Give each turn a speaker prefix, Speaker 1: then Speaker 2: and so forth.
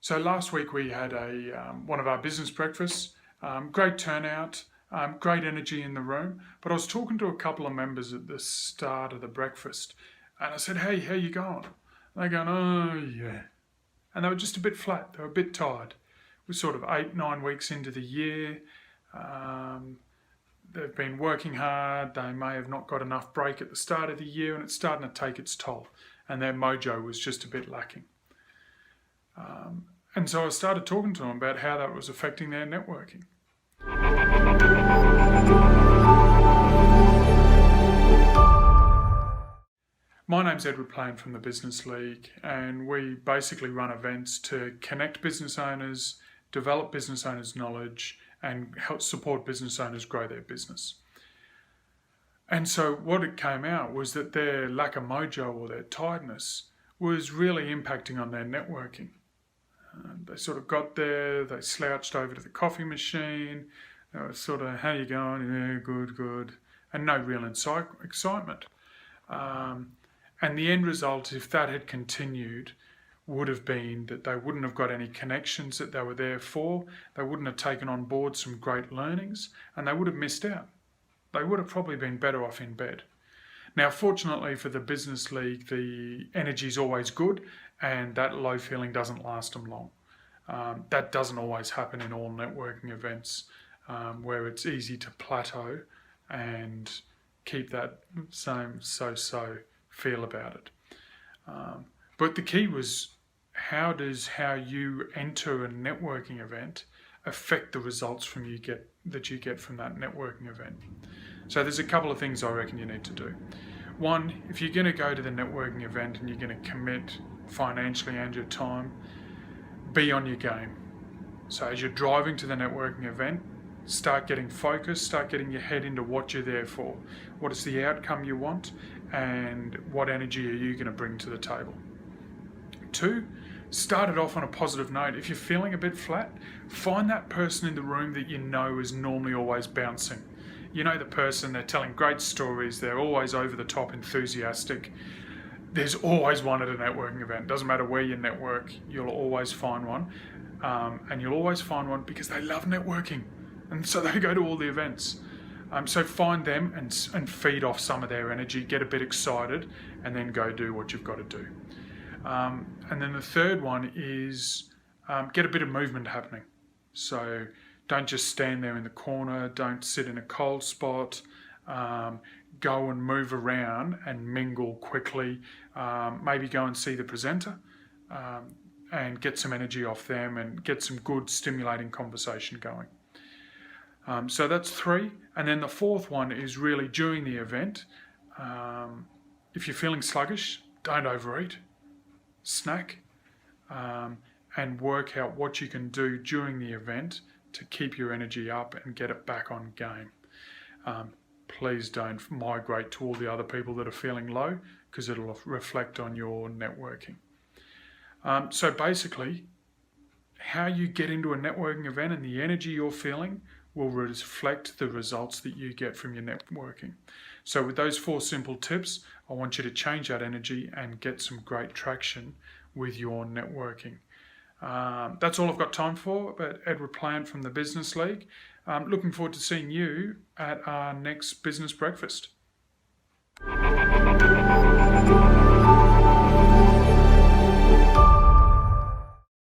Speaker 1: So last week we had one of our business breakfasts, great turnout, great energy in the room. But I was talking to a couple of members at the start of the breakfast, and I said, "Hey, how you going?" And they're going, "Oh yeah," and they were just a bit flat. They were a bit tired. We're sort of 8-9 weeks into the year. They've been working hard. They may have not got enough break at the start of the year, and it's starting to take its toll. And their mojo was just a bit lacking. And so I started talking to them about how that was affecting their networking. My name's Edward Plain from the Business League, and we basically run events to connect business owners, develop business owners' knowledge, and help support business owners grow their business. And so what it came out was that their lack of mojo or their tiredness was really impacting on their networking. They sort of got there, they slouched over to the coffee machine, they were sort of, "How you going?" "Yeah, good," and no real excitement. And the end result, if that had continued, would have been that they wouldn't have got any connections that they were there for, they wouldn't have taken on board some great learnings, and they would have missed out. They would have probably been better off in bed. Now, fortunately for the Business League, the energy is always good, and that low feeling doesn't last them long. That doesn't always happen in all networking events, where it's easy to plateau and keep that same so-so feel about it. But the key was, how does how you enter a networking event affect the results that you get from that networking event? So there's a couple of things I reckon you need to do. One, if you're going to go to the networking event and you're going to commit financially and your time, be on your game. So as you're driving to the networking event, start getting focused, start getting your head into what you're there for. What is the outcome you want, and what energy are you going to bring to the table? 2, start it off on a positive note. If you're feeling a bit flat, find that person in the room that you know is normally always bouncing. You know the person, they're telling great stories, they're always over the top enthusiastic. There's always one at a networking event. Doesn't matter where you network, you'll always find one. And you'll always find one because they love networking. And so they go to all the events. So find them and feed off some of their energy, get a bit excited, and then go do what you've got to do. And then the third one is get a bit of movement happening. So don't just stand there in the corner, don't sit in a cold spot, go and move around and mingle quickly. Maybe go and see the presenter and get some energy off them and get some good stimulating conversation going. So that's 3. And then the 4th one is really during the event. If you're feeling sluggish, don't overeat. Snack and work out what you can do during the event to keep your energy up and get it back on game. Please don't migrate to all the other people that are feeling low, because it'll reflect on your networking. So basically, how you get into a networking event and the energy you're feeling will reflect the results that you get from your networking. So with those 4 simple tips, I want you to change that energy and get some great traction with your networking. That's all I've got time for, but Edward Plain from the Business League. Looking forward to seeing you at our next business breakfast.